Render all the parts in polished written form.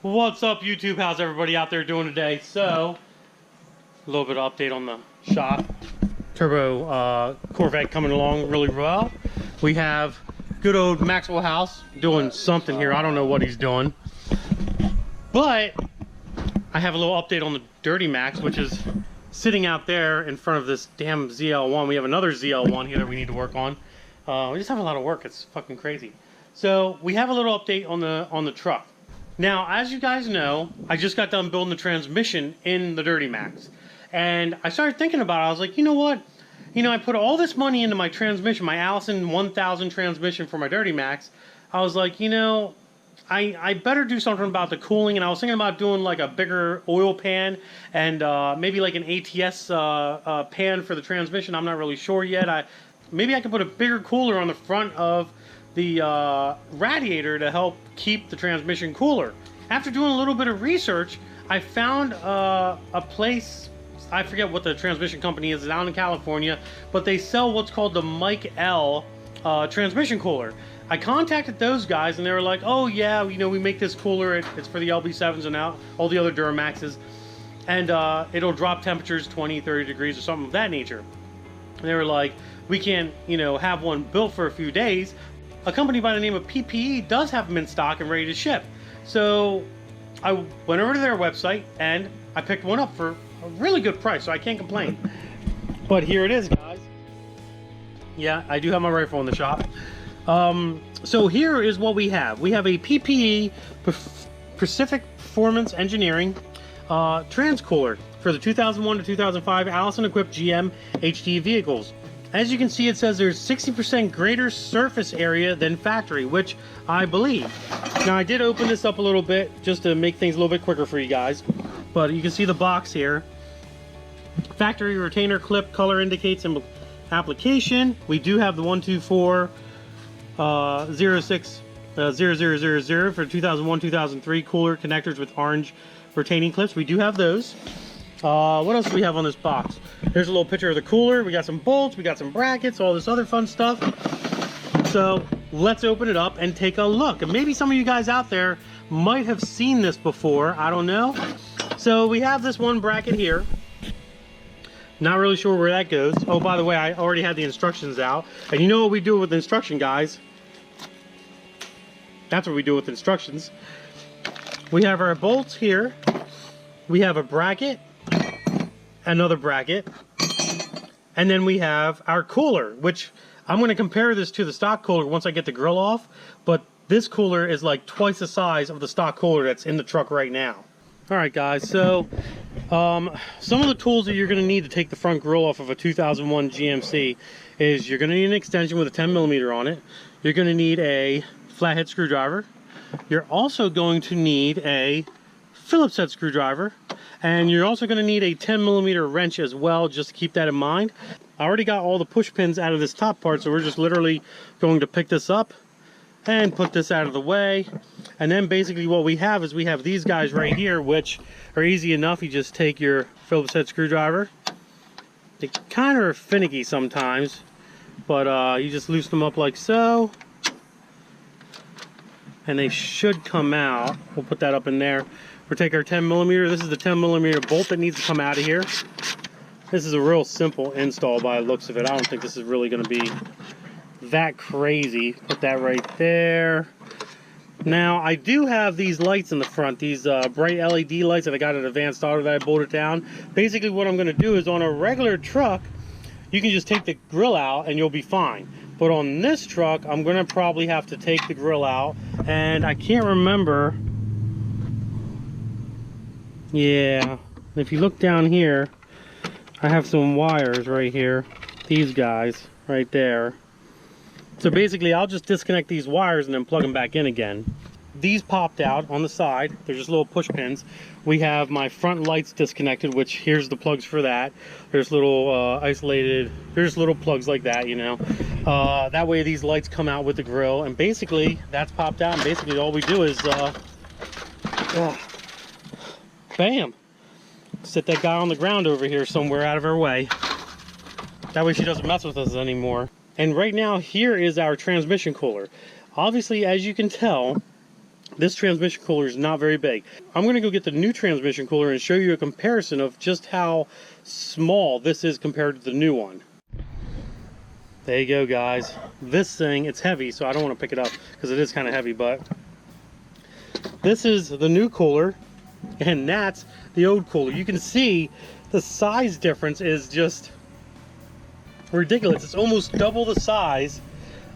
What's up, YouTube? How's everybody out there doing today? So, a little bit of update on the shop. Turbo Corvette coming along really well. We have good old Maxwell House doing something here. I don't know what he's doing. But I have a little update on the Dirty Max, which is sitting out there in front of this damn ZL1. We have another ZL1 here that we need to work on. We just have a lot of work. It's fucking crazy. So we have a little update on the truck. Now, as you guys know, I just got done building the transmission in the Dirty Max. And I started thinking about it. I was like, you know what? You know, I put all this money into my transmission, my Allison 1000 transmission for my Dirty Max. I was like, you know, I better do something about the cooling. And I was thinking about doing like a bigger oil pan and maybe like an ATS pan for the transmission. I'm not really sure yet. Maybe I could put a bigger cooler on the front of the radiator to help keep the transmission cooler. After doing a little bit of research, I found a place, I forget what the transmission company is, down in California, but they sell what's called the Mike L transmission cooler. I contacted those guys and they were like, oh yeah, you know, we make this cooler, it's for the LB7s and all the other Duramaxes, and it'll drop temperatures 20, 30 degrees or something of that nature. And they were like, we can't, you know, have one built for a few days. A company by the name of PPE does have them in stock and ready to ship. So I went over to their website and I picked one up for a really good price, so I can't complain. But here it is, guys. Yeah, I do have my rifle in the shop. So here is what we have. We have a PPE, Pacific Performance Engineering trans cooler for the 2001 to 2005 Allison equipped GM HD vehicles. As you can see, it says there's 60% greater surface area than factory, which I believe. Now, I did open this up a little bit just to make things a little bit quicker for you guys, but you can see the box here. Factory retainer clip, color indicates application. We do have the 124 06 0000 for 2001-2003 cooler connectors with orange retaining clips. We do have those. What else do we have on this box? Here's a little picture of the cooler. We got some bolts, we got some brackets, all this other fun stuff. So let's open it up and take a look. And maybe some of you guys out there might have seen this before. I don't know. So we have this one bracket here. Not really sure where that goes. Oh, by the way, I already had the instructions out. And you know what we do with instruction, guys? That's what we do with instructions. We have our bolts here. We have a bracket, another bracket, and then we have our cooler, which I'm going to compare this to the stock cooler once I get the grill off, but this cooler is like twice the size of the stock cooler that's in the truck right now. Alright guys, so some of the tools that you're going to need to take the front grill off of a 2001 GMC is you're going to need an extension with a 10mm on it. You're going to need a flathead screwdriver. You're also going to need a Phillips head screwdriver, and you're also going to need a 10mm wrench as well, just to keep that in mind. I already got all the push pins out of this top part, so we're just literally going to pick this up and put this out of the way. And then basically what we have is we have these guys right here, which are easy enough. You just take your Phillips head screwdriver. They kind of are finicky sometimes, but you just loosen them up like so, and they should come out. We'll put that up in there. We'll take our 10mm. This is the 10mm bolt that needs to come out of here. This is a real simple install by the looks of it. I don't think this is really going to be that crazy. Put that right there. Now, I do have these lights in the front, these bright LED lights that I got at Advanced Auto that I bolted down. Basically, what I'm going to do is on a regular truck, you can just take the grill out and you'll be fine. But on this truck, I'm going to probably have to take the grill out, and I can't remember. Yeah, if you look down here, I have some wires right here, these guys right there. So basically I'll just disconnect these wires and then plug them back in again. These popped out on the side. They're just little push pins. We have my front lights disconnected, which here's the plugs for that. There's little isolated, there's little plugs like that, you know. That way these lights come out with the grill, and basically that's popped out, and basically all we do is bam, sit that guy on the ground over here somewhere out of our way. That way she doesn't mess with us anymore. And right now here is our transmission cooler. Obviously, as you can tell, this transmission cooler is not very big. I'm going to go get the new transmission cooler and show you a comparison of just how small this is compared to the new one. There you go, guys. This thing, it's heavy, so I don't want to pick it up because it is kind of heavy, but this is the new cooler and that's the old cooler. You can see the size difference is just ridiculous. It's almost double the size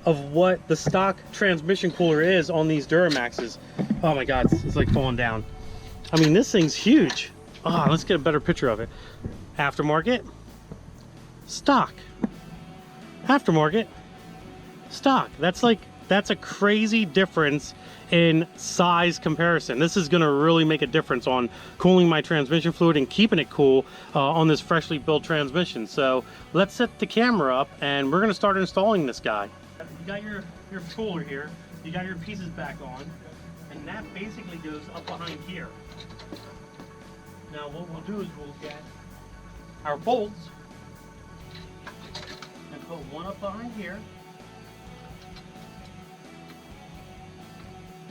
of what the stock transmission cooler is on these Duramaxes. Oh my god, it's like falling down. I mean, this thing's huge. Ah, let's get a better picture of it. Aftermarket, stock. Aftermarket, stock. That's a crazy difference in size comparison. This is going to really make a difference on cooling my transmission fluid and keeping it cool on this freshly built transmission. So let's set the camera up and we're going to start installing this guy. You got your cooler here, you got your pieces back on, and that basically goes up behind here. Now what we'll do is we'll get our bolts and put one up behind here.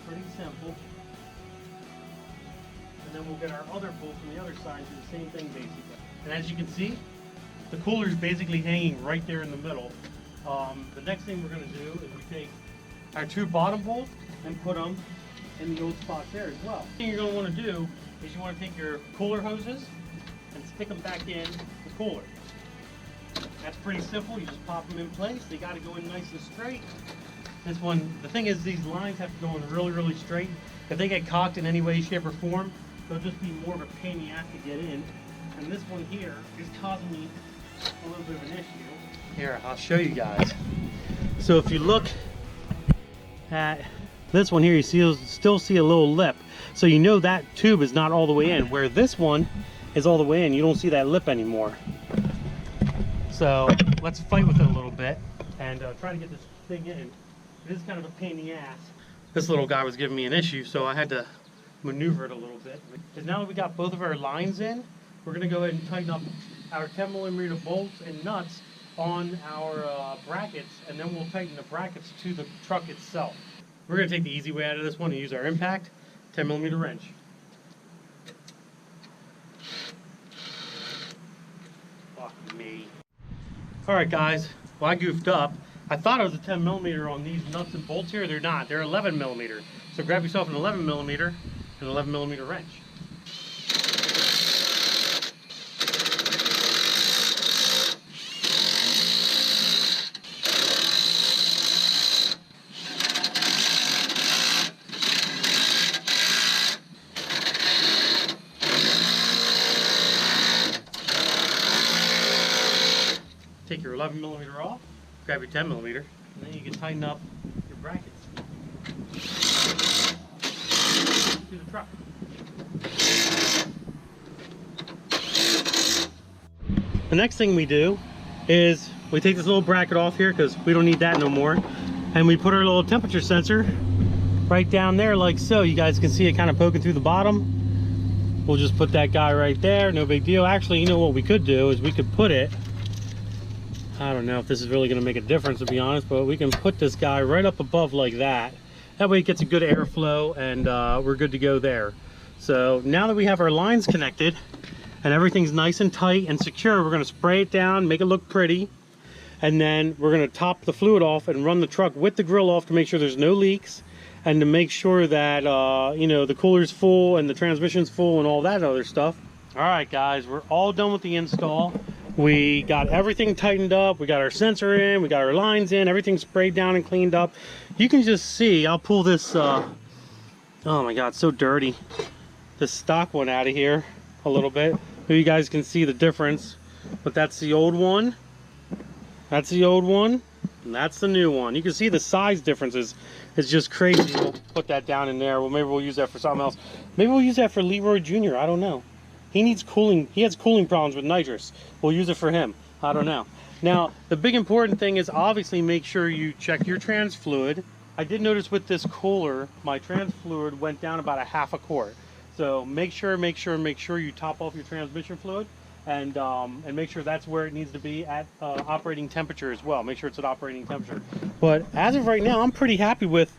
Pretty simple. And then we'll get our other bolt from the other side, do the same thing basically. And as you can see, the cooler is basically hanging right there in the middle. The next thing we're going to do is we take our two bottom bolts and put them in the old spots there as well. The thing you're going to want to do is you want to take your cooler hoses and stick them back in the cooler. That's pretty simple. You just pop them in place. They got to go in nice and straight. This one, the thing is, these lines have to go in really, really straight. If they get cocked in any way, shape, or form, they'll just be more of a pain in the ass to get in. And this one here is causing me a little bit of an issue. Here, I'll show you guys. So if you look at this one here, you still see a little lip. So you know that tube is not all the way in, where this one is all the way in. You don't see that lip anymore. So let's fight with it a little bit and try to get this thing in. It is kind of a pain in the ass. This little guy was giving me an issue, so I had to maneuver it a little bit. Because now that we got both of our lines in, we're going to go ahead and tighten up our 10mm bolts and nuts on our brackets, and then we'll tighten the brackets to the truck itself. We're going to take the easy way out of this one and use our impact 10mm wrench. Fuck me. Alright guys, well I goofed up. I thought it was a 10mm on these nuts and bolts here. They're not. They're 11mm. So grab yourself an 11mm and an 11mm wrench. Take your 11mm off, grab your 10mm, and then you can tighten up your brackets to the truck. The next thing we do is we take this little bracket off here because we don't need that no more, and we put our little temperature sensor right down there like so. You guys can see it kind of poking through the bottom. We'll just put that guy right there, no big deal. Actually, you know what we could do is we could put it, I don't know if this is really going to make a difference to be honest, but we can put this guy right up above like that. That way it gets a good airflow and we're good to go there. So now that we have our lines connected and everything's nice and tight and secure, we're going to spray it down, make it look pretty, and then we're going to top the fluid off and run the truck with the grill off to make sure there's no leaks and to make sure that you know, the cooler's full and the transmission's full and all that other stuff. Alright guys, we're all done with the install. We got everything tightened up, we got our sensor in, we got our lines in, everything sprayed down and cleaned up. You can just see, I'll pull this, oh my god, so dirty, this stock one out of here a little bit so you guys can see the difference. But that's the old one, that's the old one, and that's the new one. You can see the size differences. It's just crazy. We'll put that down in there. Well, maybe we'll use that for something else. Maybe we'll use that for Leroy Jr., I don't know. He needs cooling. He has cooling problems with nitrous. We'll use it for him. I don't know. Now, the big important thing is obviously make sure you check your trans fluid. I did notice with this cooler, my trans fluid went down about a half a quart. So make sure you top off your transmission fluid and make sure that's where it needs to be at operating temperature as well. Make sure it's at operating temperature. But as of right now, I'm pretty happy with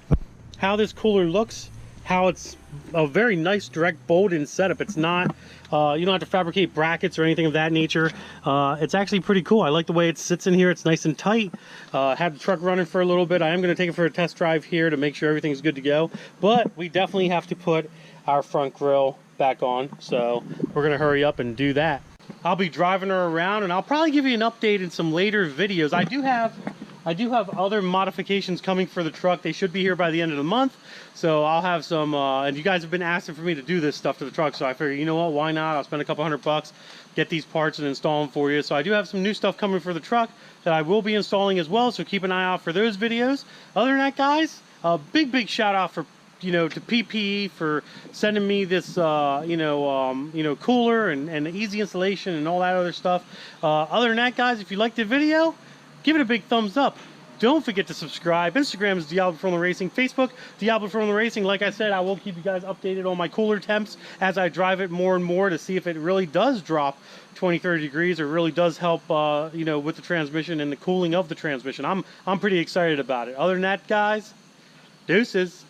how this cooler looks, how it's a very nice direct bolt-in setup. It's not, you don't have to fabricate brackets or anything of that nature. It's actually pretty cool. I like the way it sits in here. It's nice and tight. Had the truck running for a little bit. I am going to take it for a test drive here to make sure everything's good to go. But we definitely have to put our front grille back on. So we're going to hurry up and do that. I'll be driving her around, and I'll probably give you an update in some later videos. I do have other modifications coming for the truck. They should be here by the end of the month. So I'll have some, and you guys have been asking for me to do this stuff to the truck. So I figured, you know what, why not? I'll spend a couple $100, get these parts and install them for you. So I do have some new stuff coming for the truck that I will be installing as well. So keep an eye out for those videos. Other than that, guys, a big shout out for, you know, to PPE for sending me this, you know, cooler and easy installation and all that other stuff. Other than that, guys, if you liked the video, give it a big thumbs up. Don't forget to subscribe. Instagram is Diablo Performance Racing. Facebook, Diablo Performance Racing. Like I said, I will keep you guys updated on my cooler temps as I drive it more and more to see if it really does drop 20-30 degrees or really does help, you know, with the transmission and the cooling of the transmission. I'm pretty excited about it. Other than that, guys, deuces.